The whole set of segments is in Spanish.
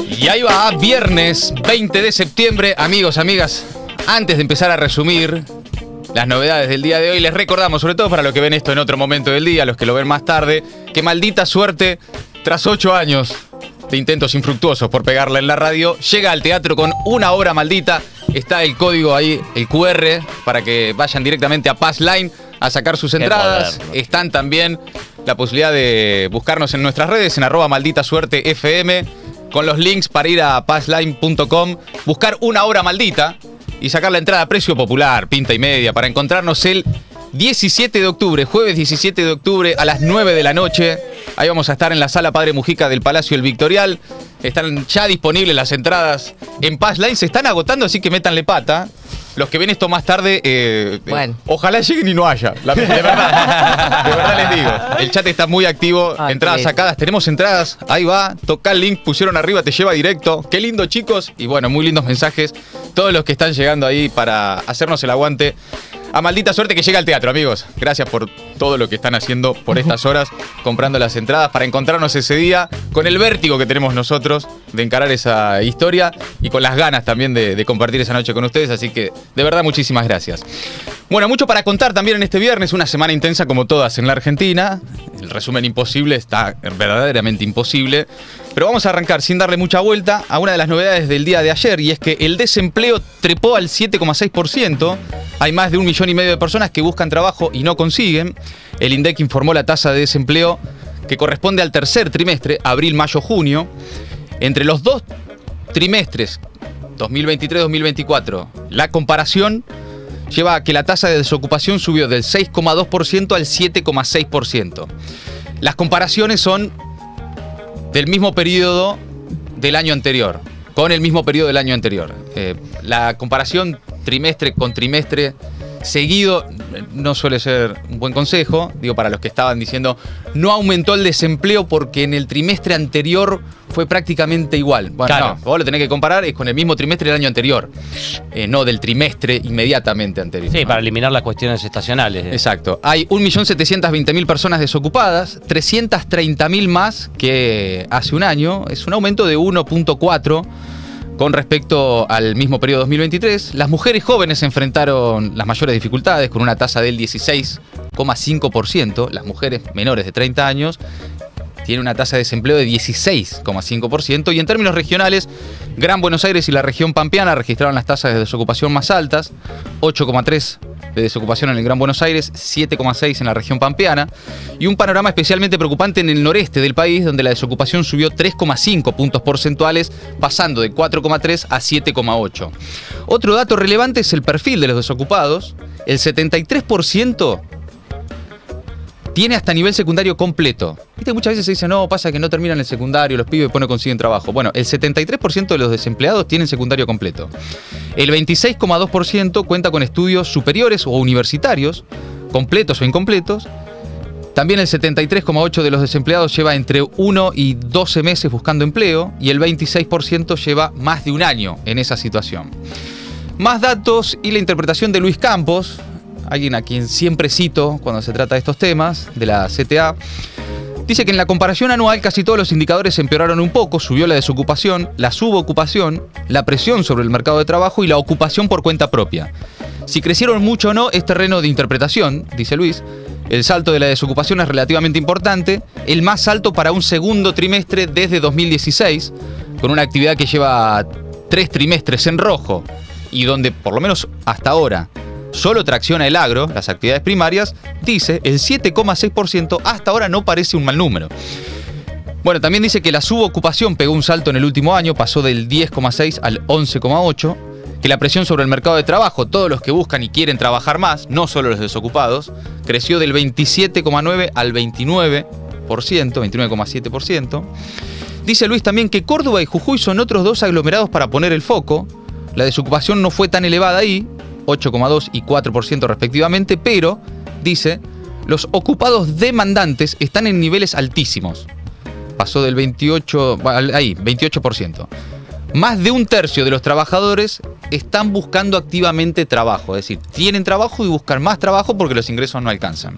Y ahí va, viernes 20 de septiembre. Amigos, amigas, antes de empezar a resumir las novedades del día de hoy, les recordamos, sobre todo para los que ven esto en otro momento del día, los que lo ven más tarde, que maldita suerte, tras 8 años de intentos infructuosos por pegarla en la radio, llega al teatro con una obra maldita. Está el código ahí, el QR, para que vayan directamente a Passline a sacar sus entradas. Están también la posibilidad de buscarnos en nuestras redes, en @malditasuertefm, con los links para ir a passline.com, buscar una obra maldita y sacar la entrada a precio popular, pinta y media, para encontrarnos el 17 de octubre, jueves 17 de octubre a las 9 de la noche. Ahí vamos a estar en la Sala Padre Mujica del Palacio El Victorial. Están ya disponibles las entradas en Passline. Se están agotando, así que métanle pata. Los que ven esto más tarde, ojalá lleguen y no haya. De verdad les digo. El chat está muy activo. Entradas sacadas. Tenemos entradas. Ahí va. Toca el link. Pusieron arriba. Te lleva directo. Qué lindo, chicos. Y bueno, muy lindos mensajes. Todos los que están llegando ahí para hacernos el aguante. A maldita suerte que llega al teatro, amigos. Gracias por todo lo que están haciendo por estas horas, comprando las entradas para encontrarnos ese día, con el vértigo que tenemos nosotros de encarar esa historia y con las ganas también de compartir esa noche con ustedes. Así que, de verdad, muchísimas gracias. Bueno, mucho para contar también en este viernes, una semana intensa como todas en la Argentina. El resumen imposible, está verdaderamente imposible. Pero vamos a arrancar sin darle mucha vuelta a una de las novedades del día de ayer, y es que el desempleo trepó al 7,6%. Hay más de 1,5 millones de personas que buscan trabajo y no consiguen. El INDEC informó la tasa de desempleo que corresponde al tercer trimestre, abril, mayo, junio. Entre los dos trimestres, 2023-2024, la comparación lleva a que la tasa de desocupación subió del 6,2% al 7,6%. Las comparaciones son del mismo periodo del año anterior, con el mismo periodo del año anterior. La comparación trimestre con trimestre seguido no suele ser un buen consejo. Digo, para los que estaban diciendo, no aumentó el desempleo porque en el trimestre anterior fue prácticamente igual. Bueno, claro. No, vos lo tenés que comparar es con el mismo trimestre del año anterior, no del trimestre inmediatamente anterior. Sí, para eliminar las cuestiones estacionales. Exacto. Hay 1.720.000 personas desocupadas, 330.000 más que hace un año. Es un aumento de 1,4 con respecto al mismo periodo 2023. Las mujeres jóvenes enfrentaron las mayores dificultades con una tasa del 16,5%. Las mujeres menores de 30 años tienen una tasa de desempleo de 16,5%. Y en términos regionales, Gran Buenos Aires y la región pampeana registraron las tasas de desocupación más altas. 8,3% de desocupación en el Gran Buenos Aires, 7,6% en la región pampeana. Y un panorama especialmente preocupante en el noreste del país, donde la desocupación subió 3,5 puntos porcentuales, pasando de 4,3 a 7,8. Otro dato relevante es el perfil de los desocupados. El 73% tiene hasta nivel secundario completo. ¿Viste? Muchas veces se dice, no, pasa que no terminan el secundario, los pibes después no consiguen trabajo. Bueno, el 73% de los desempleados tienen secundario completo. El 26,2% cuenta con estudios superiores o universitarios, completos o incompletos. También el 73,8% de los desempleados lleva entre 1 y 12 meses buscando empleo, y el 26% lleva más de un año en esa situación. Más datos y la interpretación de Luis Campos, alguien a quien siempre cito cuando se trata de estos temas, de la CTA, dice que en la comparación anual casi todos los indicadores empeoraron un poco. Subió la desocupación, la subocupación, la presión sobre el mercado de trabajo y la ocupación por cuenta propia. Si crecieron mucho o no es terreno de interpretación, dice Luis. El salto de la desocupación es relativamente importante, el más alto para un segundo trimestre desde 2016, con una actividad que lleva 3 trimestres en rojo y donde, por lo menos hasta ahora, solo tracciona el agro, las actividades primarias. Dice, el 7,6% hasta ahora no parece un mal número. Bueno, también dice que la subocupación pegó un salto en el último año, pasó del 10,6 al 11,8, que la presión sobre el mercado de trabajo, todos los que buscan y quieren trabajar más, no solo los desocupados, creció del 27,9 al 29%, 29,7%. Dice Luis también que Córdoba y Jujuy son otros dos aglomerados para poner el foco. La desocupación no fue tan elevada ahí, 8,2 y 4% respectivamente, pero, dice, los ocupados demandantes están en niveles altísimos. Pasó del 28%. Más de un tercio de los trabajadores están buscando activamente trabajo, es decir, tienen trabajo y buscan más trabajo porque los ingresos no alcanzan.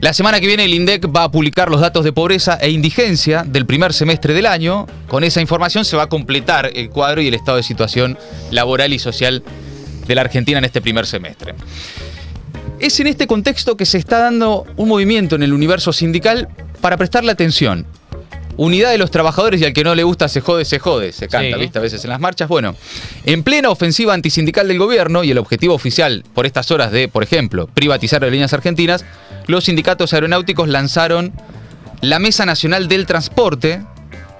La semana que viene el INDEC va a publicar los datos de pobreza e indigencia del primer semestre del año. Con esa información se va a completar el cuadro y el estado de situación laboral y social de la Argentina en este primer semestre. Es en este contexto que se está dando un movimiento en el universo sindical para prestarle atención. Unidad de los trabajadores, y al que no le gusta se jode, se canta, Sí. ¿viste? A veces en las marchas. Bueno, en plena ofensiva antisindical del gobierno y el objetivo oficial por estas horas de, por ejemplo, privatizar Aerolíneas Argentinas, los sindicatos aeronáuticos lanzaron la Mesa Nacional del Transporte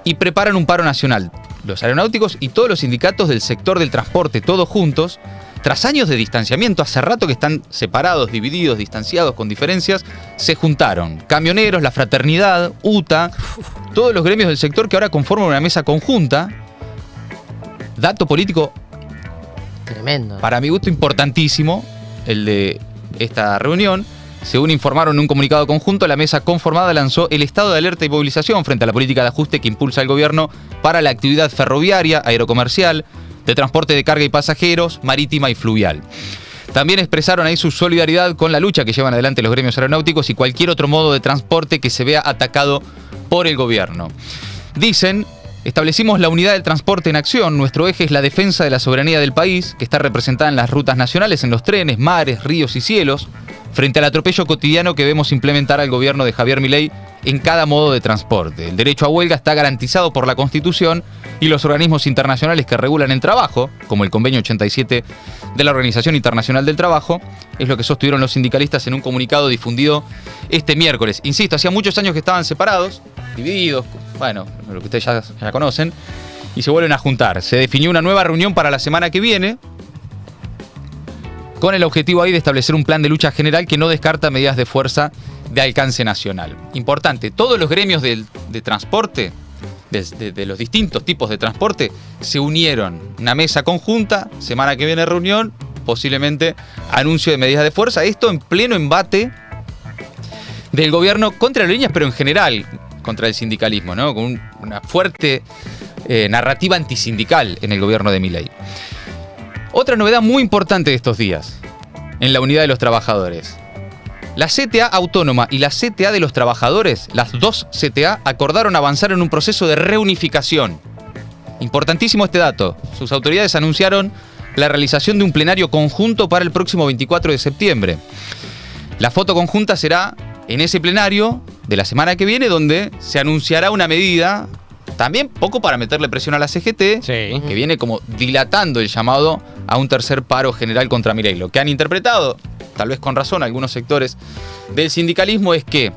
y preparan un paro nacional. Los aeronáuticos y todos los sindicatos del sector del transporte, todos juntos, tras años de distanciamiento, hace rato que están separados, divididos, distanciados, con diferencias, se juntaron. Camioneros, la Fraternidad, UTA, todos los gremios del sector que ahora conforman una mesa conjunta. Dato político, Tremendo. para mi gusto, importantísimo, el de esta reunión. Según informaron en un comunicado conjunto, la mesa conformada lanzó el estado de alerta y movilización frente a la política de ajuste que impulsa el gobierno para la actividad ferroviaria, aerocomercial, de transporte de carga y pasajeros, marítima y fluvial. También expresaron ahí su solidaridad con la lucha que llevan adelante los gremios aeronáuticos y cualquier otro modo de transporte que se vea atacado por el gobierno. Dicen: establecimos la unidad del transporte en acción. Nuestro eje es la defensa de la soberanía del país, que está representada en las rutas nacionales, en los trenes, mares, ríos y cielos, frente al atropello cotidiano que vemos implementar al gobierno de Javier Milei en cada modo de transporte. El derecho a huelga está garantizado por la Constitución y los organismos internacionales que regulan el trabajo, como el Convenio 87 de la Organización Internacional del Trabajo, es lo que sostuvieron los sindicalistas en un comunicado difundido este miércoles. Insisto, hacía muchos años que estaban separados, divididos, bueno, lo que ustedes ya conocen, y se vuelven a juntar. Se definió una nueva reunión para la semana que viene, con el objetivo ahí de establecer un plan de lucha general que no descarta medidas de fuerza de alcance nacional. Importante, todos los gremios de transporte, de los distintos tipos de transporte, se unieron. Una mesa conjunta, semana que viene reunión, posiblemente anuncio de medidas de fuerza. Esto en pleno embate del gobierno contra Aerolíneas, pero en general contra el sindicalismo, ¿no? Con una fuerte narrativa antisindical en el gobierno de Milei. Otra novedad muy importante de estos días en la unidad de los trabajadores. La CTA autónoma y la CTA de los trabajadores, las dos CTA, acordaron avanzar en un proceso de reunificación. Importantísimo este dato. Sus autoridades anunciaron la realización de un plenario conjunto para el próximo 24 de septiembre. La foto conjunta será en ese plenario de la semana que viene, donde se anunciará una medida, también poco para meterle presión a la CGT, Sí. que viene como dilatando el llamado a un tercer paro general contra Milei. Lo que han interpretado, tal vez con razón, algunos sectores del sindicalismo, es que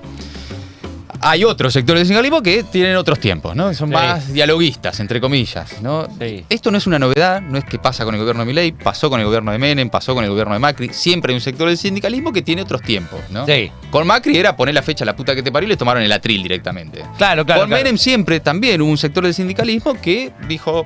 hay otros sectores del sindicalismo que tienen otros tiempos, ¿no? Son Sí. más dialoguistas, entre comillas, ¿no? Sí. Esto no es una novedad, no es que pasa con el gobierno de Milei, pasó con el gobierno de Menem, pasó con el gobierno de Macri. Siempre hay un sector del sindicalismo que tiene otros tiempos, ¿no? Sí. Con Macri era poner la fecha a la puta que te parió y le tomaron el atril directamente. Claro. Con Menem siempre también hubo un sector del sindicalismo que dijo: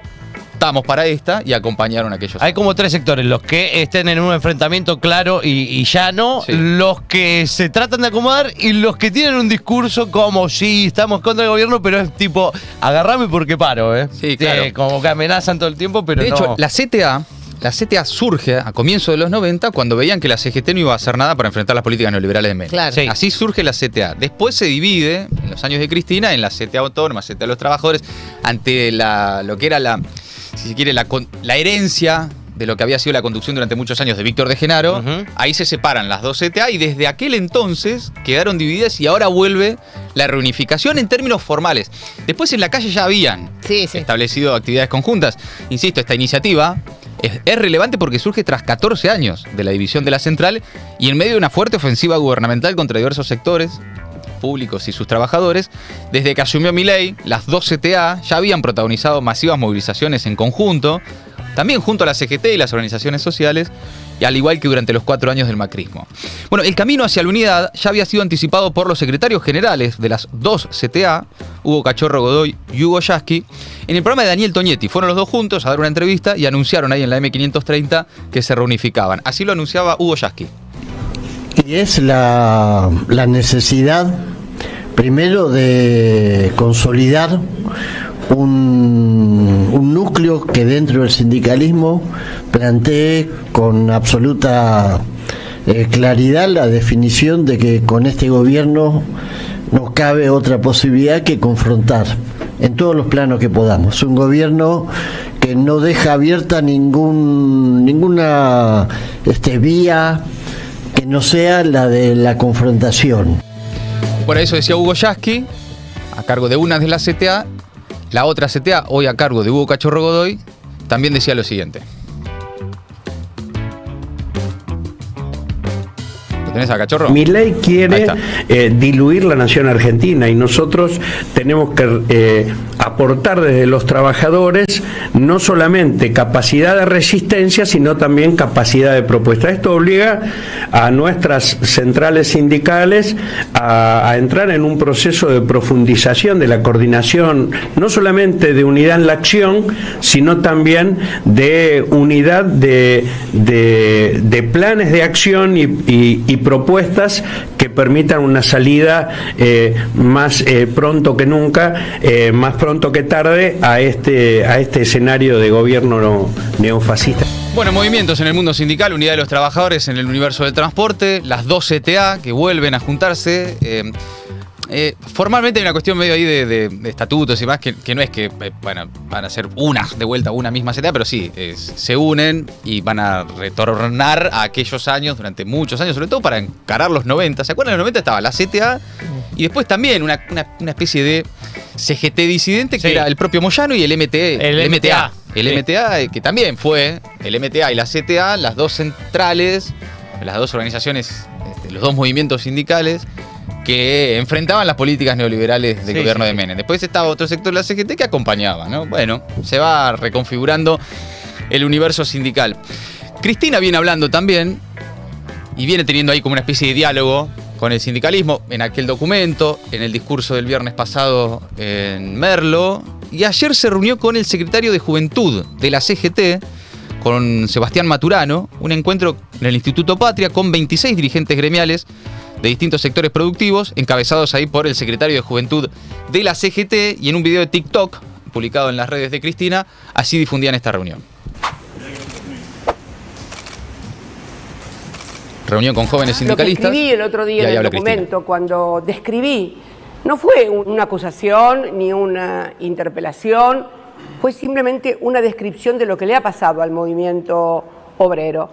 estamos para esta, y acompañaron a aquellos. Hay como tres sectores: los que estén en un enfrentamiento claro y llano, Sí. los que se tratan de acomodar y los que tienen un discurso como sí, estamos contra el gobierno, pero es tipo, agarrame porque paro, ¿eh? Sí, claro. Como que amenazan todo el tiempo, pero De no. hecho, la CTA surge a comienzos de los 90 cuando veían que la CGT no iba a hacer nada para enfrentar las políticas neoliberales de Menem. Claro. Sí. Así surge la CTA. Después se divide, en los años de Cristina, en la CTA autónoma, CTA de los trabajadores, ante lo que era si se quiere, la herencia de lo que había sido la conducción durante muchos años de Víctor de Genaro. Ujú. Ahí se separan las dos CTA y desde aquel entonces quedaron divididas y ahora vuelve la reunificación en términos formales. Después en la calle ya habían Sí. establecido actividades conjuntas. Insisto, esta iniciativa es relevante porque surge tras 14 años de la división de la central y en medio de una fuerte ofensiva gubernamental contra diversos sectores públicos y sus trabajadores. Desde que asumió Milei, las dos CTA ya habían protagonizado masivas movilizaciones en conjunto, también junto a la CGT y las organizaciones sociales, y al igual que durante los 4 años del macrismo. Bueno, el camino hacia la unidad ya había sido anticipado por los secretarios generales de las dos CTA, Hugo Cachorro Godoy y Hugo Yasky, en el programa de Daniel Toñetti. Fueron los dos juntos a dar una entrevista y anunciaron ahí en la M530 que se reunificaban. Así lo anunciaba Hugo Yasky. Y es la necesidad, primero, de consolidar un núcleo que dentro del sindicalismo plantee con absoluta claridad la definición de que con este gobierno no cabe otra posibilidad que confrontar en todos los planos que podamos. Un gobierno que no deja abierta ninguna vía que no sea la de la confrontación. Por eso decía Hugo Yasky, a cargo de una de las CTA, la otra CTA, hoy a cargo de Hugo Cachorro Godoy, también decía lo siguiente. ¿Lo tenés a Cachorro? Milei quiere diluir la nación argentina y nosotros tenemos que aportar desde los trabajadores no solamente capacidad de resistencia, sino también capacidad de propuesta. Esto obliga a nuestras centrales sindicales a entrar en un proceso de profundización de la coordinación, no solamente de unidad en la acción, sino también de unidad de planes de acción y propuestas que permitan una salida más pronto que nunca, más pronto que tarde a este escenario de gobierno neofascista. Bueno, movimientos en el mundo sindical, Unidad de los Trabajadores en el universo del transporte, las dos CTA que vuelven a juntarse. Formalmente hay una cuestión medio ahí de estatutos y más, que no es que van a ser de vuelta una misma CTA, pero sí, se unen y van a retornar a aquellos años, durante muchos años, sobre todo para encarar los 90. ¿Se acuerdan? En los 90 estaba la CTA y después también una especie de CGT disidente, que era el propio Moyano, y el MTA. El MTA, que también fue el MTA y la CTA, las dos centrales, las dos organizaciones, los dos movimientos sindicales que enfrentaban las políticas neoliberales del gobierno de Menem. Después estaba otro sector de la CGT que acompañaba, ¿no? Bueno, se va reconfigurando el universo sindical. Cristina viene hablando también y viene teniendo ahí como una especie de diálogo con el sindicalismo en aquel documento, en el discurso del viernes pasado en Merlo, y ayer se reunió con el secretario de Juventud de la CGT, con Sebastián Maturano, un encuentro en el Instituto Patria con 26 dirigentes gremiales de distintos sectores productivos, encabezados ahí por el secretario de Juventud de la CGT, y en un video de TikTok publicado en las redes de Cristina, así difundían esta reunión. Reunión con jóvenes sindicalistas. Lo que escribí el otro día en el documento, Cristina, cuando describí, no fue una acusación ni una interpelación, fue simplemente una descripción de lo que le ha pasado al movimiento obrero.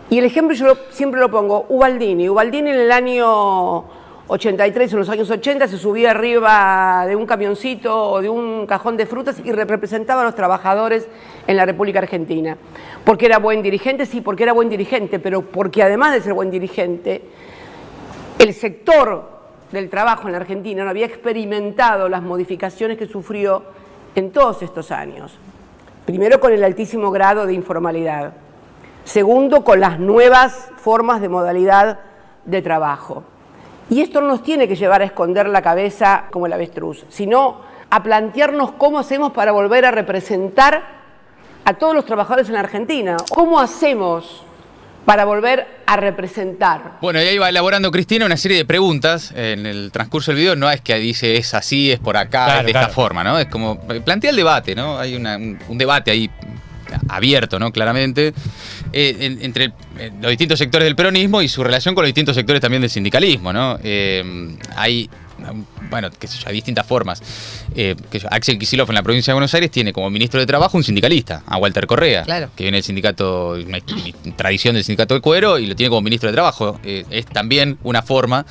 Y el ejemplo yo siempre lo pongo, Ubaldini. Ubaldini en el año 83, en los años 80, se subía arriba de un camioncito o de un cajón de frutas y representaba a los trabajadores en la República Argentina. ¿Porque era buen dirigente? Sí, porque era buen dirigente, pero porque además de ser buen dirigente, el sector del trabajo en la Argentina no había experimentado las modificaciones que sufrió en todos estos años. Primero, con el altísimo grado de informalidad. Segundo, con las nuevas formas de modalidad de trabajo. Y esto no nos tiene que llevar a esconder la cabeza como el avestruz, sino a plantearnos cómo hacemos para volver a representar a todos los trabajadores en la Argentina. ¿Cómo hacemos para volver a representar? Bueno, y ahí va elaborando Cristina una serie de preguntas en el transcurso del video. No es que dice es así, es por acá, es de esta forma, ¿no? Es como plantea el debate, ¿no? Hay un debate ahí abierto, ¿no? Claramente, entre los distintos sectores del peronismo y su relación con los distintos sectores también del sindicalismo, ¿no? Hay, bueno, qué sé yo, hay distintas formas. Axel Kicillof en la provincia de Buenos Aires tiene como ministro de Trabajo un sindicalista, a Walter Correa, claro, que viene del sindicato, una tradición del sindicato del cuero, y lo tiene como ministro de Trabajo. Es también una forma.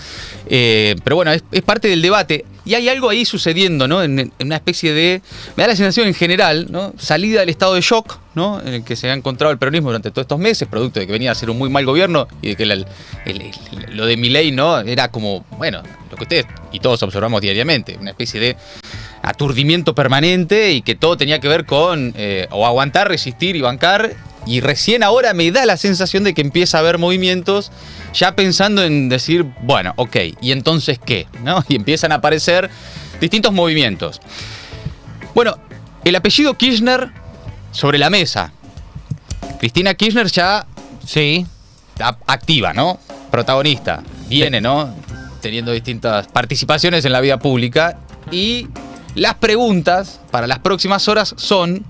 Pero bueno, es parte del debate. Y hay algo ahí sucediendo, ¿no? En una especie de... Me da la sensación en general, ¿no? Salida del estado de shock, ¿no? En el que se ha encontrado el peronismo durante todos estos meses, producto de que venía a ser un muy mal gobierno y de que lo de Milei, ¿no? Era como, bueno, lo que ustedes y todos observamos diariamente, una especie de aturdimiento permanente, y que todo tenía que ver con o aguantar, resistir y bancar. Y recién ahora me da la sensación de que empieza a haber movimientos ya pensando en decir, bueno, ok, ¿y entonces qué? ¿No? Y empiezan a aparecer distintos movimientos. Bueno, el apellido Kirchner sobre la mesa. Cristina Kirchner ya activa, ¿no? Protagonista. Viene, ¿no? Teniendo distintas participaciones en la vida pública. Y las preguntas para las próximas horas son: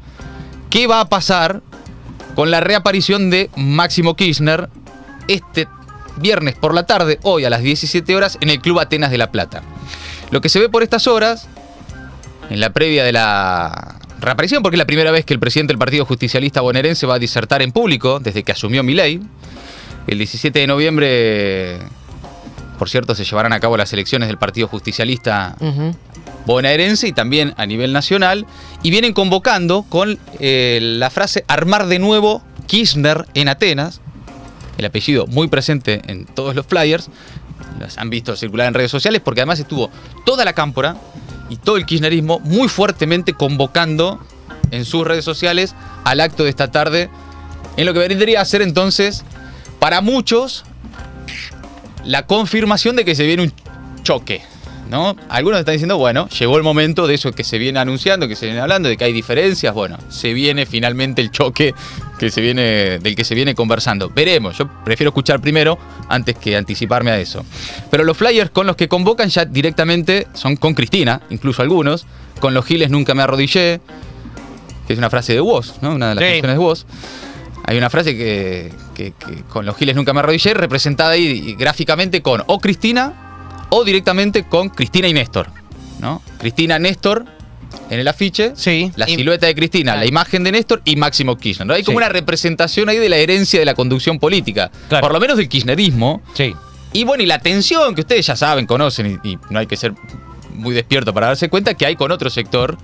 ¿qué va a pasar con la reaparición de Máximo Kirchner, este viernes por la tarde, hoy a las 17 horas, en el Club Atenas de La Plata. Lo que se ve por estas horas, en la previa de la reaparición, porque es la primera vez que el presidente del Partido Justicialista bonaerense va a disertar en público desde que asumió Milei. El 17 de noviembre, por cierto, se llevarán a cabo las elecciones del Partido Justicialista bonaerense y también a nivel nacional, y vienen convocando con la frase "armar de nuevo Kirchner en Atenas", el apellido muy presente en todos los flyers, los han visto circular en redes sociales, porque además estuvo toda la cámpora y todo el kirchnerismo muy fuertemente convocando en sus redes sociales al acto de esta tarde, en lo que vendría a ser entonces, para muchos, la confirmación de que se viene un choque, ¿no? Algunos están diciendo, bueno, llegó el momento de eso que se viene anunciando, que se viene hablando, de que hay diferencias. Bueno, se viene finalmente el choque del que se viene conversando. Veremos, yo prefiero escuchar primero antes que anticiparme a eso. Pero los flyers con los que convocan ya directamente son con Cristina, incluso algunos. Con los giles nunca me arrodillé, que es una frase de Woz, ¿no? Una de las canciones de Woz. Hay una frase que con los giles nunca me arrodillé, representada ahí gráficamente con o Cristina o directamente con Cristina y Néstor, ¿no? Cristina, Néstor en el afiche, la silueta de Cristina, la imagen de Néstor y Máximo Kirchner, ¿no? Hay como una representación ahí de la herencia de la conducción política, por lo menos del kirchnerismo. Y bueno, y la tensión que ustedes ya saben, conocen, y no hay que ser muy despierto para darse cuenta que hay con otro sector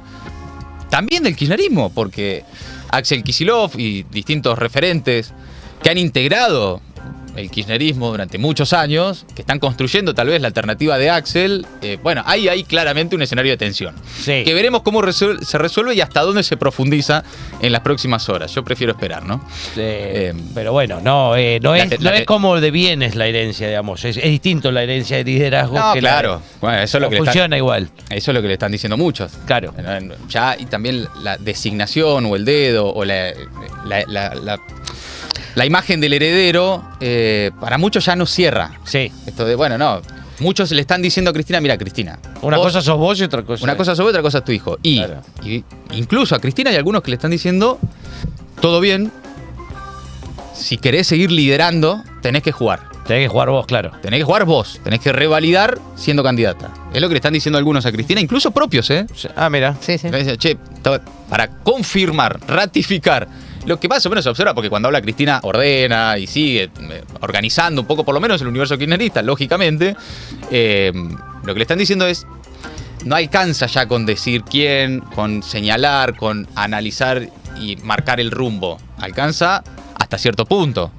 también del kirchnerismo, porque Axel Kicillof y distintos referentes que han integrado el kirchnerismo durante muchos años, que están construyendo tal vez la alternativa de Axel, bueno, hay claramente un escenario de tensión. Que veremos cómo se resuelve y hasta dónde se profundiza en las próximas horas. Yo prefiero esperar, ¿no? Pero bueno, no es como de bienes la herencia, digamos. Es distinto la herencia de liderazgo. No, que claro. Bueno, eso es lo que funciona igual. Eso es lo que le están diciendo muchos. Claro. Ya, y también la designación o el dedo o la imagen del heredero, para muchos ya no cierra. Esto de, bueno, no. Muchos le están diciendo a Cristina, mira, Cristina. Una cosa sos vos y otra cosa. Una cosa sos vos y otra cosa es tu hijo. Y incluso a Cristina hay algunos que le están diciendo, todo bien, si querés seguir liderando, tenés que jugar. Tenés que jugar vos, claro. Tenés que jugar vos, tenés que revalidar siendo candidata. Es lo que le están diciendo algunos a Cristina, incluso propios, ¿eh? Ah, mira. Che, para confirmar, ratificar lo que más o menos se observa, porque cuando habla Cristina ordena y sigue organizando un poco, por lo menos el universo kirchnerista, lógicamente, lo que le están diciendo es, no alcanza ya con decir quién, con señalar, con analizar y marcar el rumbo. Alcanza hasta cierto punto.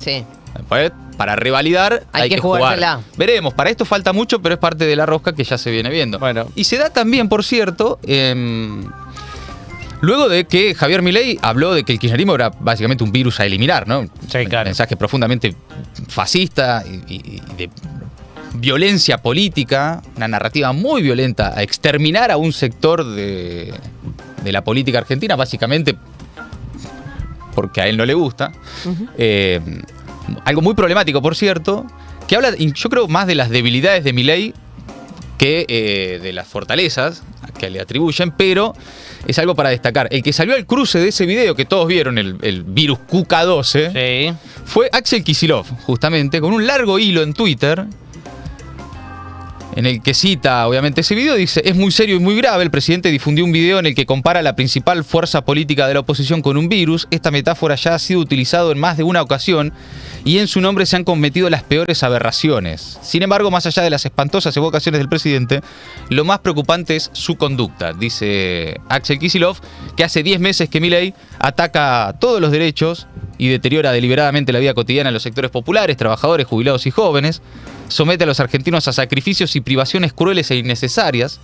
Después, para revalidar hay que jugar. Veremos, para esto falta mucho, pero es parte de la rosca que ya se viene viendo. Y se da también, por cierto, luego de que Javier Milei habló de que el kirchnerismo era básicamente un virus a eliminar, ¿no? Un mensaje profundamente fascista y de violencia política, una narrativa muy violenta a exterminar a un sector de la política argentina, básicamente porque a él no le gusta. Algo muy problemático, por cierto, que habla, yo creo, más de las debilidades de Milei que de las fortalezas que le atribuyen, pero es algo para destacar. El que salió al cruce de ese video que todos vieron, el virus Cuca12, fue Axel Kicillof, justamente, con un largo hilo en Twitter, en el que cita, obviamente, ese video. Dice, es muy serio y muy grave. El presidente difundió un video en el que compara la principal fuerza política de la oposición con un virus. Esta metáfora ya ha sido utilizada en más de una ocasión y en su nombre se han cometido las peores aberraciones. Sin embargo, más allá de las espantosas evocaciones del presidente, lo más preocupante es su conducta, dice Axel Kicillof, que hace 10 meses que Milei ataca todos los derechos y deteriora deliberadamente la vida cotidiana en los sectores populares, trabajadores, jubilados y jóvenes. Somete a los argentinos a sacrificios y privaciones crueles e innecesarias.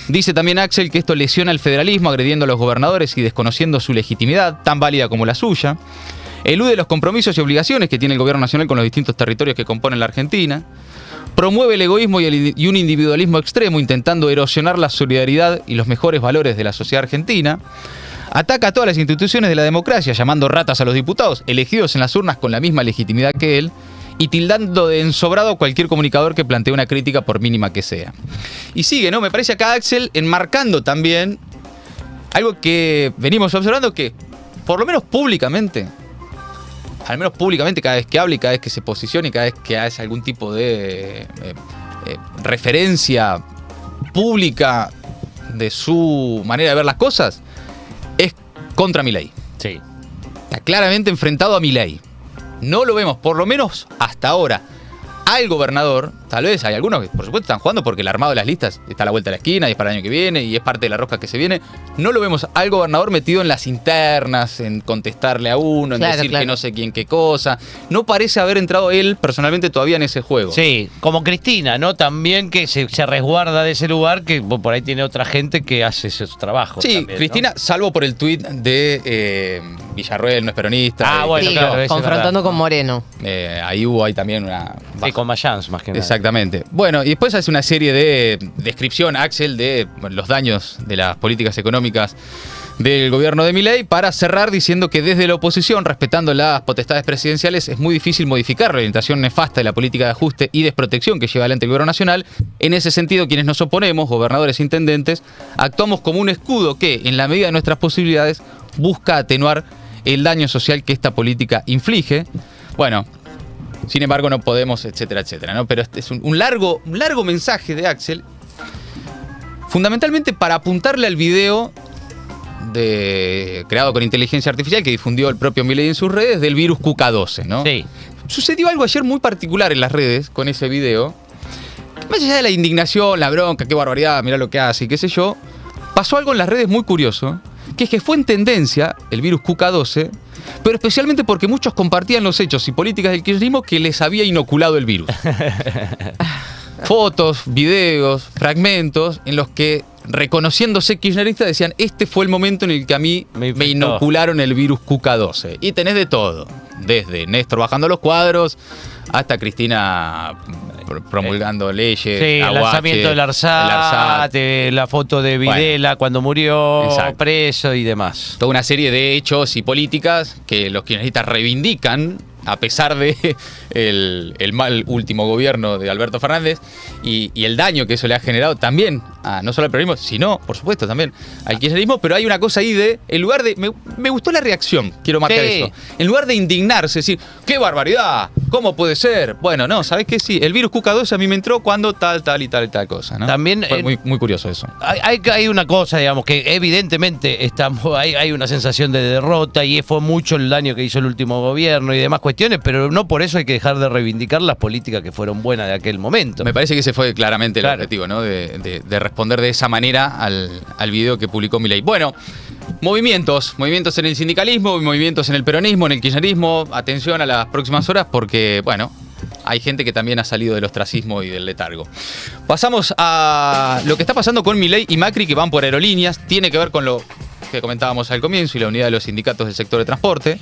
Dice también Axel que esto lesiona el federalismo, agrediendo a los gobernadores y desconociendo su legitimidad, tan válida como la suya. Elude los compromisos y obligaciones que tiene el gobierno nacional con los distintos territorios que componen la Argentina. Promueve el egoísmo y un individualismo extremo, intentando erosionar la solidaridad y los mejores valores de la sociedad argentina. Ataca a todas las instituciones de la democracia, llamando ratas a los diputados, elegidos en las urnas con la misma legitimidad que él, y tildando de ensobrado a cualquier comunicador que plantee una crítica por mínima que sea. Y sigue, ¿no? Me parece acá Axel enmarcando también algo que venimos observando, que por lo menos públicamente al menos públicamente, cada vez que hable y cada vez que se posicione y cada vez que hace algún tipo de referencia pública de su manera de ver las cosas, es contra Milei. Sí. Está claramente enfrentado a Milei. No lo vemos, por lo menos hasta ahora, al gobernador. Tal vez hay algunos que, por supuesto, están jugando porque el armado de las listas está a la vuelta de la esquina y es para el año que viene y es parte de la rosca que se viene. No lo vemos al gobernador metido en las internas, en contestarle a uno, en decir que no sé quién qué cosa. No parece haber entrado él personalmente todavía en ese juego. Sí, como Cristina, ¿no? También que se resguarda de ese lugar, que por ahí tiene otra gente que hace esos trabajos. Sí, también, Cristina, ¿no? Salvo por el tuit de Villarroel, no es peronista. Bueno, Sí, claro, eso es confrontando verdad. con Moreno. Ahí también una... Sí, con Mayans, más que nada. Exactamente. Bueno, y después hace una serie de descripción, Axel, de los daños de las políticas económicas del gobierno de Milei, para cerrar diciendo que desde la oposición, respetando las potestades presidenciales, es muy difícil modificar la orientación nefasta de la política de ajuste y desprotección que lleva adelante el gobierno nacional. En ese sentido, quienes nos oponemos, gobernadores e intendentes, actuamos como un escudo que, en la medida de nuestras posibilidades, busca atenuar el daño social que esta política inflige. Bueno, sin embargo, no podemos, etcétera, etcétera, ¿no? Pero este es un largo mensaje de Axel, fundamentalmente para apuntarle al video creado con inteligencia artificial que difundió el propio Milei en sus redes del virus QK12, ¿no? Sí. Sucedió algo ayer muy particular en las redes con ese video. Más allá de la indignación, la bronca, qué barbaridad, mirá lo que hace y qué sé yo, pasó algo en las redes muy curioso, que es que fue en tendencia el virus QK12, pero especialmente porque muchos compartían los hechos y políticas del kirchnerismo que les había inoculado el virus. Fotos, videos, fragmentos en los que, reconociéndose kirchneristas, decían: este fue el momento en el que a mí me inocularon el virus QK12. Y tenés de todo, desde Néstor bajando los cuadros hasta Cristina promulgando leyes. Sí, el lanzamiento del ARSAT, la foto de Videla cuando murió, exacto, preso y demás. Toda una serie de hechos y políticas que los kirchneristas reivindican a pesar de el mal último gobierno de Alberto Fernández y el daño que eso le ha generado también no solo al peronismo, sino, por supuesto, también al kirchnerismo. Pero hay una cosa ahí en lugar de... Me gustó la reacción, quiero marcar eso. En lugar de indignarse, decir, ¡qué barbaridad! ¿Cómo puede ser? Bueno, no, ¿sabés qué? Sí, el virus QK12 a mí me entró cuando tal cosa, ¿no? También fue muy curioso eso. Hay una cosa, digamos, que evidentemente hay una sensación de derrota y fue mucho el daño que hizo el último gobierno y demás cuestiones, pero no por eso hay que dejar de reivindicar las políticas que fueron buenas de aquel momento. Me parece que ese fue claramente el objetivo, ¿no? De responder de esa manera al video que publicó Milei. Bueno, movimientos en el sindicalismo, movimientos en el peronismo, en el kirchnerismo. Atención a las próximas horas porque, bueno, hay gente que también ha salido del ostracismo y del letargo. Pasamos a lo que está pasando con Milei y Macri, que van por aerolíneas. Tiene que ver con lo que comentábamos al comienzo y la unidad de los sindicatos del sector de transporte.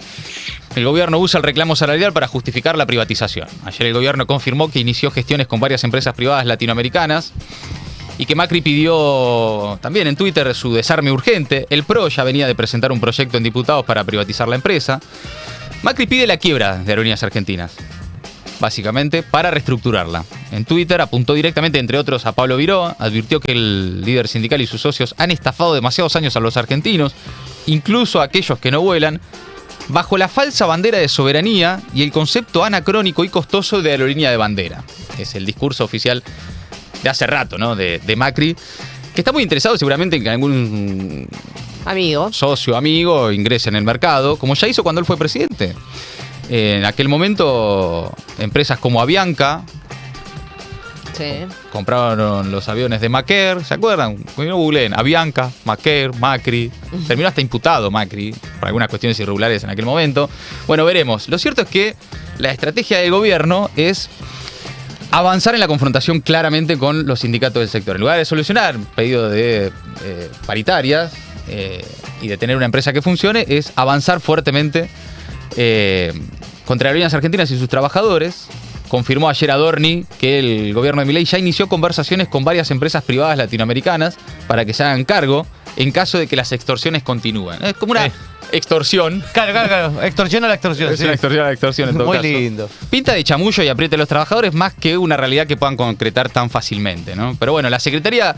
El gobierno usa el reclamo salarial para justificar la privatización. Ayer el gobierno confirmó que inició gestiones con varias empresas privadas latinoamericanas y que Macri pidió también en Twitter su desarme urgente. El PRO ya venía de presentar un proyecto en diputados para privatizar la empresa. Macri pide la quiebra de Aerolíneas Argentinas, básicamente para reestructurarla. En Twitter apuntó directamente, entre otros, a Pablo Viró. Advirtió que el líder sindical y sus socios han estafado demasiados años a los argentinos, incluso a aquellos que no vuelan, bajo la falsa bandera de soberanía y el concepto anacrónico y costoso de aerolínea de bandera. Es el discurso oficial de hace rato, ¿no? De Macri, que está muy interesado seguramente en que algún socio amigo ingrese en el mercado, como ya hizo cuando él fue presidente. En aquel momento, empresas como Avianca compraron los aviones de Maquer, ¿se acuerdan? No googleen, Avianca, Maquer, Macri. Terminó hasta imputado Macri por algunas cuestiones irregulares en aquel momento. Bueno, veremos. Lo cierto es que la estrategia del gobierno es avanzar en la confrontación claramente con los sindicatos del sector. En lugar de solucionar pedido de paritarias y de tener una empresa que funcione, es avanzar fuertemente contra Aerolíneas Argentinas y sus trabajadores. Confirmó ayer Adorni que el gobierno de Milei ya inició conversaciones con varias empresas privadas latinoamericanas para que se hagan cargo en caso de que las extorsiones continúen. Es como una extorsión. Claro. Extorsión a la extorsión. Es una extorsión a la extorsión, en todo caso. Muy lindo. Pinta de chamullo y apriete a los trabajadores más que una realidad que puedan concretar tan fácilmente, ¿no? Pero bueno, la Secretaría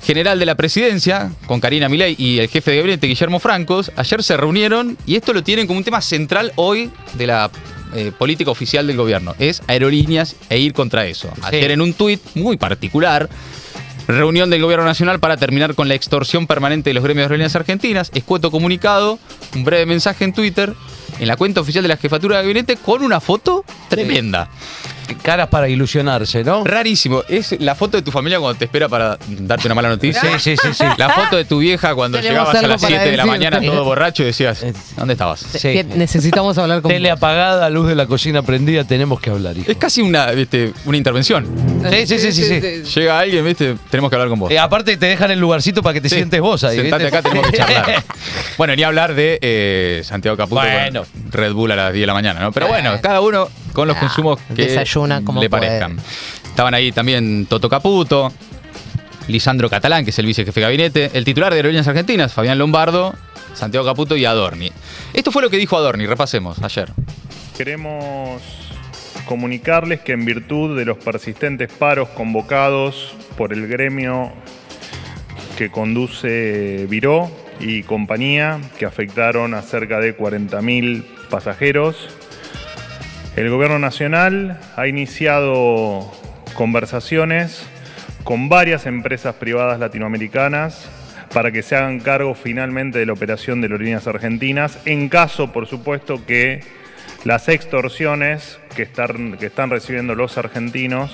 general de la presidencia, con Karina Milei y el jefe de gabinete, Guillermo Francos, ayer se reunieron y esto lo tienen como un tema central hoy de la política oficial del gobierno. Es aerolíneas e ir contra eso. Ayer en un tuit muy particular, reunión del gobierno nacional para terminar con la extorsión permanente de los gremios de aerolíneas argentinas, escueto comunicado, un breve mensaje en Twitter, en la cuenta oficial de la jefatura de gabinete, con una foto tremenda. Caras para ilusionarse, ¿no? Rarísimo. Es la foto de tu familia cuando te espera para darte una mala noticia. Sí. La foto de tu vieja cuando Tenemos llegabas a algo las para 7 de la decirte. mañana todo borracho y decías, ¿dónde estabas? Sí. Necesitamos hablar con Tele vos. apagada, luz de la cocina prendida, tenemos que hablar, hijo. Es casi una intervención. Sí. Llega alguien, ¿viste? Tenemos que hablar con vos. Aparte te dejan el lugarcito para que te Sí. sientes vos ahí. Sentate ¿viste? acá, tenemos que charlar. Bueno, ni hablar de Santiago Caputo Bueno. con Red Bull a las 10 de la mañana, ¿no? Pero bueno, cada uno con los consumos que desayuna como le puede. parezcan. Estaban ahí también Toto Caputo, Lisandro Catalán, que es el vicejefe de gabinete, el titular de Aerolíneas Argentinas, Fabián Lombardo, Santiago Caputo y Adorni. Esto fue lo que dijo Adorni, repasemos ayer. Queremos comunicarles que en virtud de los persistentes paros convocados por el gremio que conduce Viró y compañía, que afectaron a cerca de 40.000 pasajeros, el Gobierno Nacional ha iniciado conversaciones con varias empresas privadas latinoamericanas para que se hagan cargo finalmente de la operación de Aerolíneas Argentinas, en caso, por supuesto, que las extorsiones que están recibiendo los argentinos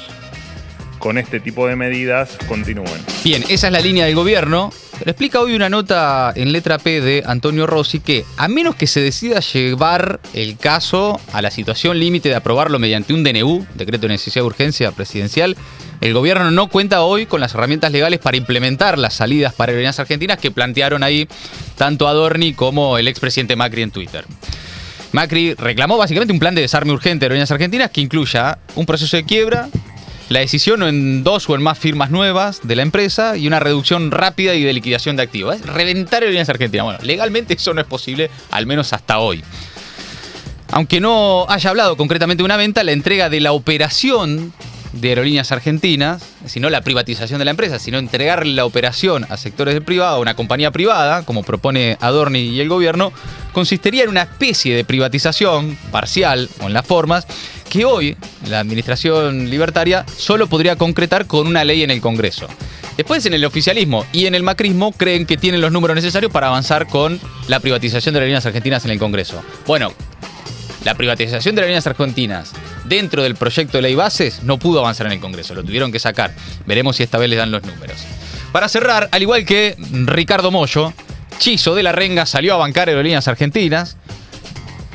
con este tipo de medidas continúen. Bien, esa es la línea del gobierno. Pero explica hoy una nota en letra P de Antonio Rossi que, a menos que se decida llevar el caso a la situación límite de aprobarlo mediante un DNU, decreto de necesidad de urgencia presidencial, el gobierno no cuenta hoy con las herramientas legales para implementar las salidas para Aerolíneas Argentinas que plantearon ahí tanto Adorni como el expresidente Macri en Twitter. Macri reclamó básicamente un plan de desarme urgente de Aerolíneas Argentinas que incluya un proceso de quiebra, la decisión en 2 o en más firmas nuevas de la empresa y una reducción rápida y de liquidación de activos. Es reventar Aerolíneas Argentinas. Bueno, legalmente eso no es posible, al menos hasta hoy. Aunque no haya hablado concretamente de una venta, la entrega de la operación de Aerolíneas Argentinas, sino la privatización de la empresa, sino entregarle la operación a sectores del privado, a una compañía privada, como propone Adorni y el gobierno, consistiría en una especie de privatización parcial o en las formas que hoy la administración libertaria solo podría concretar con una ley en el Congreso. Después, en el oficialismo y en el macrismo creen que tienen los números necesarios para avanzar con la privatización de Aerolíneas Argentinas en el Congreso. Bueno, la privatización de Aerolíneas Argentinas dentro del proyecto de ley bases no pudo avanzar en el Congreso, lo tuvieron que sacar. Veremos si esta vez les dan los números. Para cerrar, al igual que Ricardo Mollo, Chizo de la Renga salió a bancar Aerolíneas Argentinas.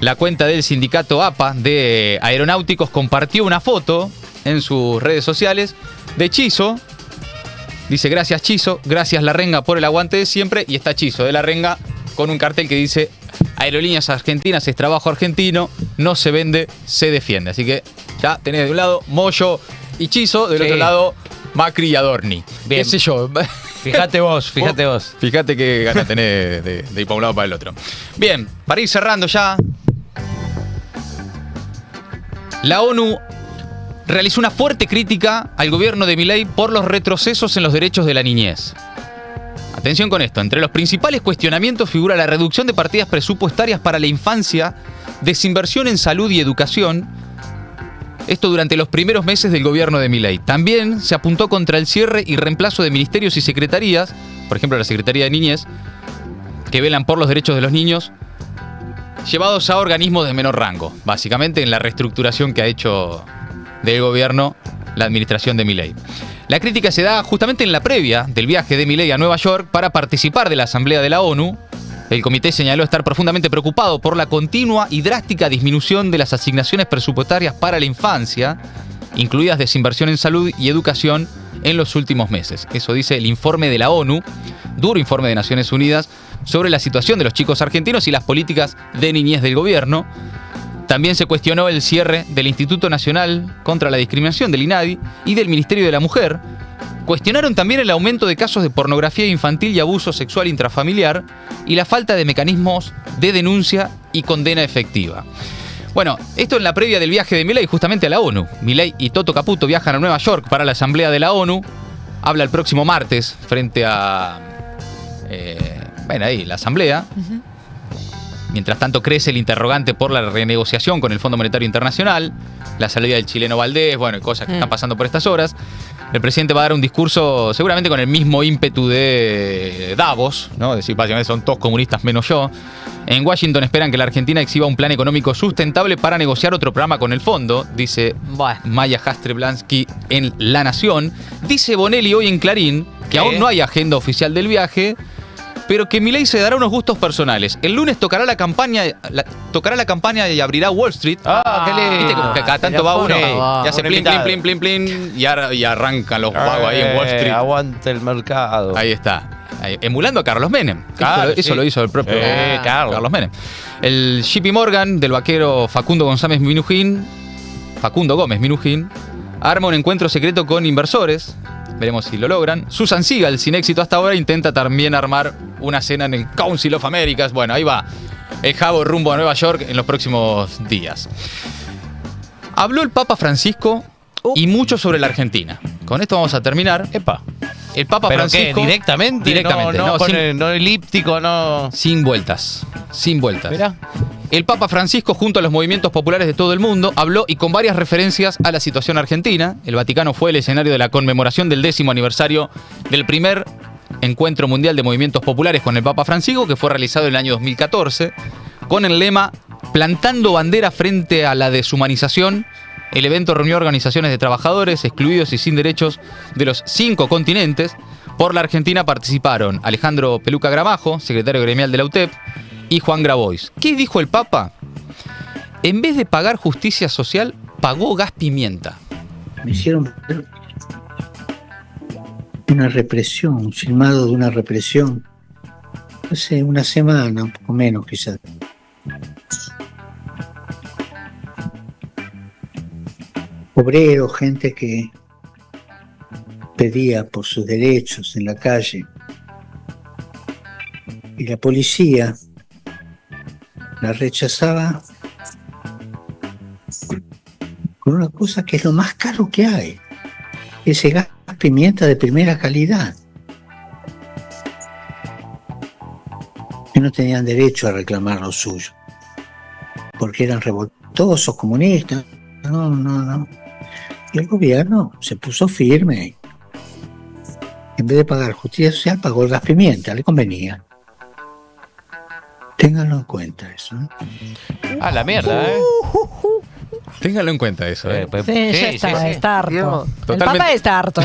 La cuenta del sindicato APA de aeronáuticos compartió una foto en sus redes sociales de Chizo. Dice, gracias Chizo, gracias La Renga por el aguante de siempre. Y está Chizo de la Renga con un cartel que dice, Aerolíneas Argentinas es trabajo argentino, no se vende, se defiende. Así que ya tenés de un lado Mollo y Chizo, del otro lado Macri y Adorni. Bien. ¿Qué sé yo? Fíjate vos. Fíjate qué ganas tenés de ir para un lado para el otro. Bien, para ir cerrando ya, la ONU realizó una fuerte crítica al gobierno de Milei por los retrocesos en los derechos de la niñez. Atención con esto, entre los principales cuestionamientos figura la reducción de partidas presupuestarias para la infancia, desinversión en salud y educación, esto durante los primeros meses del gobierno de Milei. También se apuntó contra el cierre y reemplazo de ministerios y secretarías, por ejemplo la Secretaría de Niñez, que velan por los derechos de los niños, llevados a organismos de menor rango, básicamente en la reestructuración que ha hecho del gobierno la administración de Milei. La crítica se da justamente en la previa del viaje de Milei a Nueva York para participar de la Asamblea de la ONU. El comité señaló estar profundamente preocupado por la continua y drástica disminución de las asignaciones presupuestarias para la infancia, incluidas desinversión en salud y educación en los últimos meses. Eso dice el informe de la ONU, duro informe de Naciones Unidas, sobre la situación de los chicos argentinos y las políticas de niñez del gobierno. También se cuestionó el cierre del Instituto Nacional contra la Discriminación del INADI y del Ministerio de la Mujer. Cuestionaron también el aumento de casos de pornografía infantil y abuso sexual intrafamiliar y la falta de mecanismos de denuncia y condena efectiva. Bueno, esto en la previa del viaje de Milei justamente a la ONU. Milei y Toto Caputo viajan a Nueva York para la Asamblea de la ONU. habla el próximo martes frente a la Asamblea. Mientras tanto crece el interrogante por la renegociación con el Fondo Monetario Internacional, la salida del chileno Valdés, y cosas que están pasando por estas horas. El presidente va a dar un discurso seguramente con el mismo ímpetu de Davos, ¿no? Es decir, básicamente son todos comunistas menos yo. En Washington esperan que la Argentina exhiba un plan económico sustentable para negociar otro programa con el fondo, dice Maya Jastrzeblaski en La Nación. Dice Bonelli hoy en Clarín que aún no hay agenda oficial del viaje, pero que Milei se dará unos gustos personales. El lunes tocará la campaña y abrirá Wall Street. Qué lindo. Viste como que cada tanto va uno y hace plin, y arrancan los vagos ahí en Wall Street. Aguante el mercado. Ahí está. Emulando a Carlos Menem. Claro, eso lo hizo el propio Carlos Menem. El JP Morgan del vaquero Facundo Gómez Minujín arma un encuentro secreto con inversores. Veremos si lo logran. Susan Siegel, sin éxito hasta ahora, intenta también armar una cena en el Council of Americas. Bueno, ahí va el jabo rumbo a Nueva York en los próximos días. Habló el Papa Francisco y mucho sobre la Argentina. Con esto vamos a terminar. El Papa ¿Pero Francisco... qué? ¿Directamente? No elíptico, no... Sin vueltas. Mirá. El Papa Francisco, junto a los movimientos populares de todo el mundo, habló y con varias referencias a la situación argentina. El Vaticano fue el escenario de la conmemoración del 10º aniversario del primer encuentro mundial de movimientos populares con el Papa Francisco, que fue realizado en el año 2014, con el lema "Plantando bandera frente a la deshumanización". El evento reunió organizaciones de trabajadores excluidos y sin derechos de los 5 continentes. Por la Argentina participaron Alejandro Peluca Gramajo, secretario gremial de la UTEP, y Juan Grabois. ¿Qué dijo el Papa? En vez de pagar justicia social, pagó gas pimienta. Me hicieron una represión, un filmado de una represión, hace una semana, un poco menos quizás. Obreros, gente que pedía por sus derechos en la calle. Y la policía la rechazaba con una cosa que es lo más caro que hay. Ese gas pimienta de primera calidad. Y no tenían derecho a reclamar lo suyo. Porque eran revoltosos, comunistas. No. Y el gobierno se puso firme. En vez de pagar justicia social, pagó el gas pimienta, le convenía. Ténganlo en cuenta eso. La mierda, Ténganlo en cuenta eso. Está harto. Totalmente. El Papa está harto.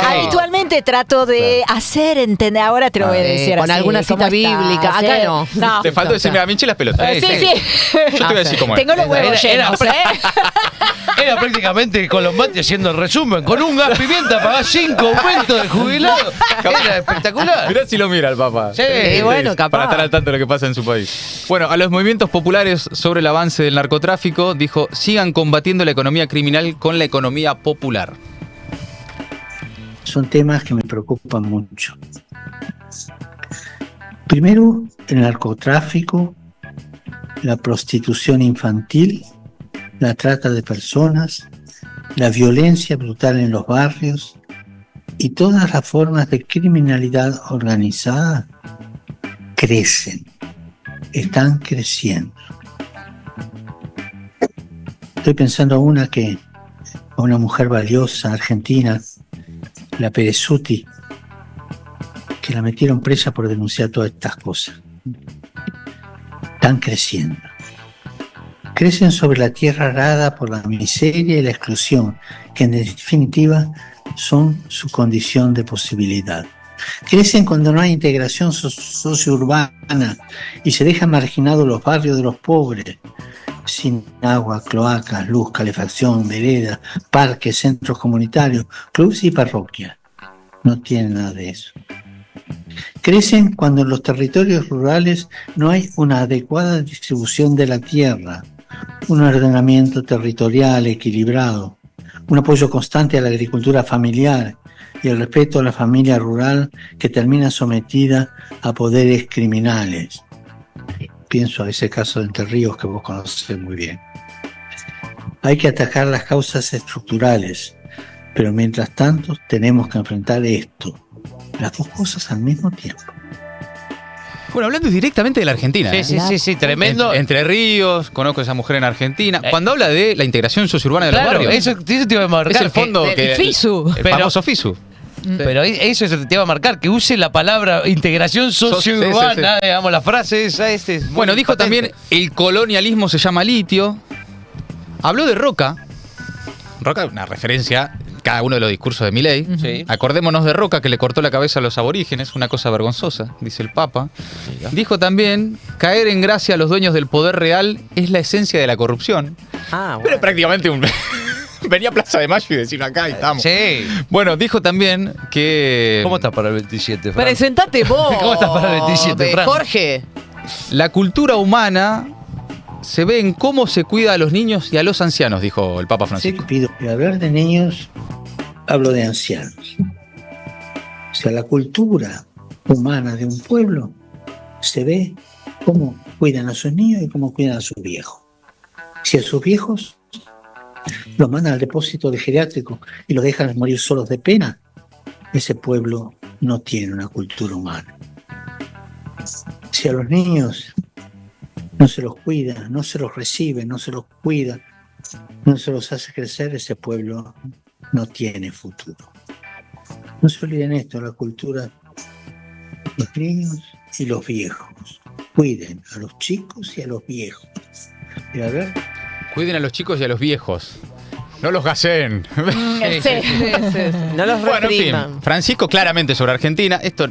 Habitualmente trato de hacer entender. Ahora te lo voy a decir con así, alguna cita bíblica. Acá no. Te faltó decirme a Minchi las pelotas. Sí. Yo te voy a decir cómo es. Tengo los huevos llenos, Era prácticamente Colombati haciendo el resumen. Con un gas pimienta pagás 5 aumentos de jubilado. Era espectacular. Mirá si lo mira el Papa. Sí, bueno, capaz. Para estar al tanto de lo que pasa en su país. Bueno, a los movimientos populares sobre el avance del narcotráfico, dijo: sigan combatiendo la economía criminal con la economía popular. Son temas que me preocupan mucho. Primero, el narcotráfico, la prostitución infantil, la trata de personas, la violencia brutal en los barrios y todas las formas de criminalidad organizada crecen, están creciendo. Estoy pensando a una mujer valiosa argentina, la Perezuti, que la metieron presa por denunciar todas estas cosas. Están creciendo. Crecen sobre la tierra arada por la miseria y la exclusión, que en definitiva son su condición de posibilidad. Crecen cuando no hay integración sociourbana y se dejan marginados los barrios de los pobres, sin agua, cloacas, luz, calefacción, veredas, parques, centros comunitarios, clubes y parroquias. No tienen nada de eso. Crecen cuando en los territorios rurales no hay una adecuada distribución de la tierra, un ordenamiento territorial equilibrado, un apoyo constante a la agricultura familiar y el respeto a la familia rural que termina sometida a poderes criminales. Pienso a ese caso de Entre Ríos que vos conocés muy bien. Hay que atacar las causas estructurales, Pero mientras tanto tenemos que enfrentar esto, las dos cosas al mismo tiempo. Bueno, hablando directamente de la Argentina. Sí, tremendo. Entre Ríos, conozco a esa mujer en Argentina. Cuando habla de la integración sociourbana de los Claro, barrios. eso te iba a marcar. Es el fondo que- FISU. El famoso FISU. Pero eso te iba a marcar, que use la palabra integración sociourbana, sí. digamos, la frase esa. Bueno, dijo también, el colonialismo se llama litio. Habló de Roca. Roca, una referencia en cada uno de los discursos de Milei. Sí. Acordémonos de Roca, que le cortó la cabeza a los aborígenes, una cosa vergonzosa, dice el Papa. Dijo también, caer en gracia a los dueños del poder real es la esencia de la corrupción. Pero prácticamente venía a Plaza de Mayo y decir acá y estamos. Sí. Bueno, dijo también que ¿Cómo estás para el 27, Fran? Presentate vos. ¿Cómo estás para el 27, Fran? Jorge. la cultura humana se ve en cómo se cuida a los niños y a los ancianos, dijo el Papa Francisco. Sí, pido que hablar de niños, hablo de ancianos. O sea, la cultura humana de un pueblo se ve cómo cuidan a sus niños y cómo cuidan a sus viejos. Si a sus viejos los mandan al depósito de geriátrico y los dejan morir solos de pena, ese pueblo no tiene una cultura humana. Si a los niños no se los cuida, no se los recibe, no se los cuida, no se los hace crecer, ese pueblo no tiene futuro. No se olviden esto, la cultura, los niños y los viejos. Cuiden a los chicos y a los viejos. Y a ver. Cuiden a los chicos y a los viejos. No los gaseen. No los Bueno, en repriman. fin, Francisco claramente sobre Argentina. Esto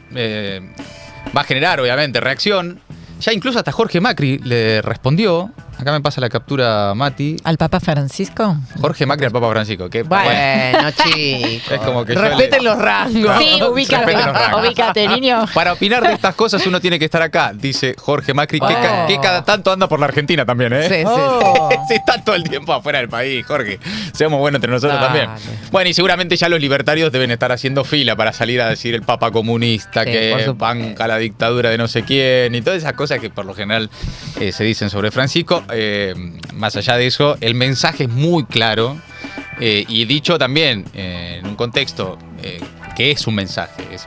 va a generar, obviamente, reacción. Ya incluso hasta Jorge Macri le respondió. Acá me pasa la captura, Mati. ¿Al Papa Francisco? Jorge Macri al Papa Francisco. Que, Bueno, chicos. es como que yo Respeten los rangos. Sí, ubícate, Respeten los rangos. ubícate, niño. Para opinar de estas cosas uno tiene que estar acá, dice Jorge Macri, que cada tanto anda por la Argentina también, ¿eh? Sí, sí. Oh. Sí, está todo el tiempo afuera del país, Jorge. Seamos buenos entre nosotros Dale. también. Bueno, y seguramente ya los libertarios deben estar haciendo fila para salir a decir el Papa comunista, Sí, por que supuesto. banca la dictadura de no sé quién, y todas esas cosas que por lo general se dicen sobre Francisco. Más allá de eso, el mensaje es muy claro y dicho también en un contexto que es un mensaje, es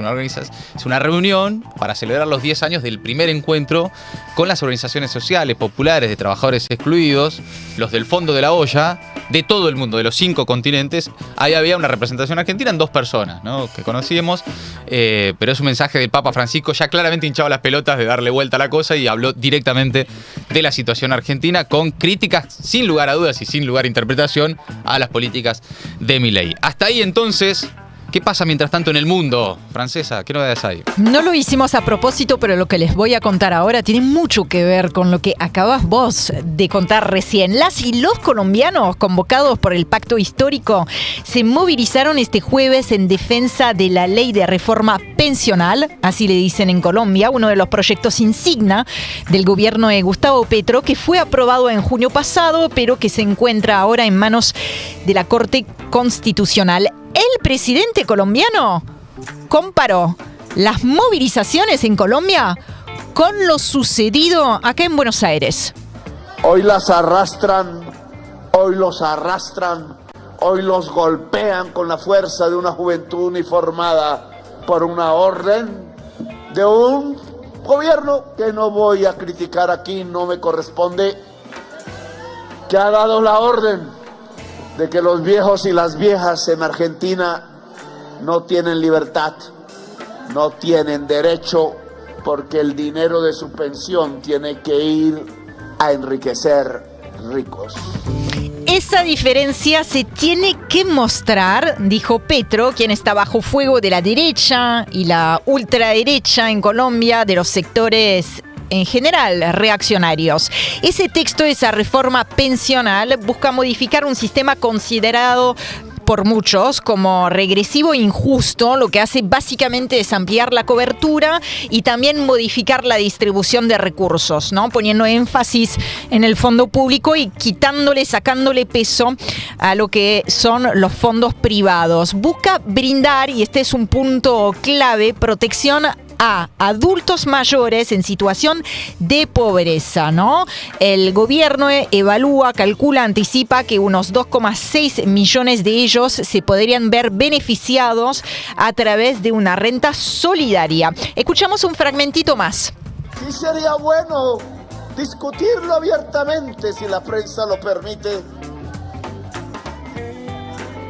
una reunión para celebrar los 10 años del primer encuentro con las organizaciones sociales, populares, de trabajadores excluidos, los del Fondo de la Olla, de todo el mundo, de los 5 continentes. Ahí había una representación argentina en 2 personas, ¿no?, que conocíamos, pero es un mensaje del Papa Francisco, ya claramente hinchado las pelotas de darle vuelta a la cosa, y habló directamente de la situación argentina con críticas sin lugar a dudas y sin lugar a interpretación a las políticas de Milei. Hasta ahí entonces. ¿Qué pasa mientras tanto en el mundo? Francesa, ¿qué novedades hay? No lo hicimos a propósito, pero lo que les voy a contar ahora tiene mucho que ver con lo que acabas vos de contar recién. Las y los colombianos convocados por el Pacto Histórico se movilizaron este jueves en defensa de la ley de reforma pensional, así le dicen en Colombia, uno de los proyectos insignia del gobierno de Gustavo Petro, que fue aprobado en junio pasado, pero que se encuentra ahora en manos de la Corte Constitucional. El presidente colombiano comparó las movilizaciones en Colombia con lo sucedido acá en Buenos Aires. Hoy las arrastran, hoy los arrastran, hoy los golpean con la fuerza de una juventud uniformada por una orden de un gobierno que no voy a criticar aquí, no me corresponde, que ha dado la orden de que los viejos y las viejas en Argentina no tienen libertad, no tienen derecho, porque el dinero de su pensión tiene que ir a enriquecer ricos. Esa diferencia se tiene que mostrar, dijo Petro, quien está bajo fuego de la derecha y la ultraderecha en Colombia, de los sectores en general reaccionarios. Ese texto, esa reforma pensional, busca modificar un sistema considerado por muchos como regresivo e injusto. Lo que hace básicamente es ampliar la cobertura y también modificar la distribución de recursos, ¿no?, poniendo énfasis en el fondo público y sacándole peso a lo que son los fondos privados. Busca brindar, y este es un punto clave, protección a adultos mayores en situación de pobreza, ¿no? El gobierno evalúa, calcula, anticipa que unos 2,6 millones de ellos se podrían ver beneficiados a través de una renta solidaria. Escuchamos un fragmentito más. Sí sería bueno discutirlo abiertamente si la prensa lo permite.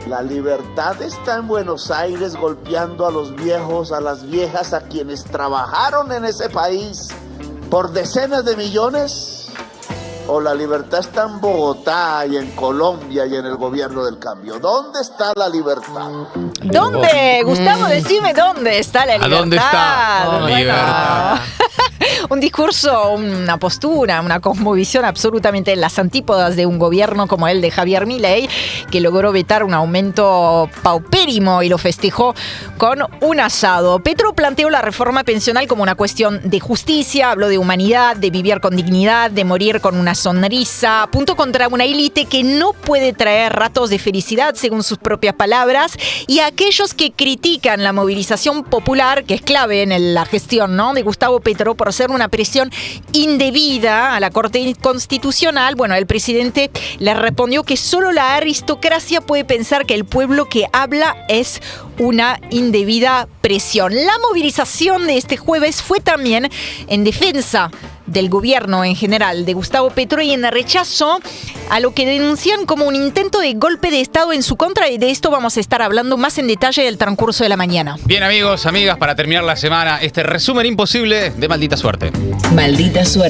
La libertad está en Buenos Aires golpeando a los viejos, a las viejas, a quienes trabajaron en ese país por decenas de millones. ¿O la libertad está en Bogotá y en Colombia y en el gobierno del cambio? ¿Dónde está la libertad? ¿Dónde? Gustavo, decime dónde está la libertad. ¿A dónde está la libertad? Un discurso, una postura, una cosmovisión absolutamente en las antípodas de un gobierno como el de Javier Milei, que logró vetar un aumento paupérrimo y lo festejó con un asado. Petro planteó la reforma pensional como una cuestión de justicia, habló de humanidad, de vivir con dignidad, de morir con una sonrisa, apuntó contra una élite que no puede traer ratos de felicidad, según sus propias palabras, y a aquellos que critican la movilización popular, que es clave en la gestión, ¿no?, de Gustavo Petro, por ser una presión indebida a la Corte Constitucional. Bueno, el presidente le respondió que solo la aristocracia puede pensar que el pueblo que habla es una indebida presión. La movilización de este jueves fue también en defensa del gobierno en general de Gustavo Petro y en rechazo a lo que denuncian como un intento de golpe de Estado en su contra, y de esto vamos a estar hablando más en detalle del transcurso de la mañana. Bien, amigos, amigas, para terminar la semana, este resumen imposible de Maldita Suerte. Maldita Suerte.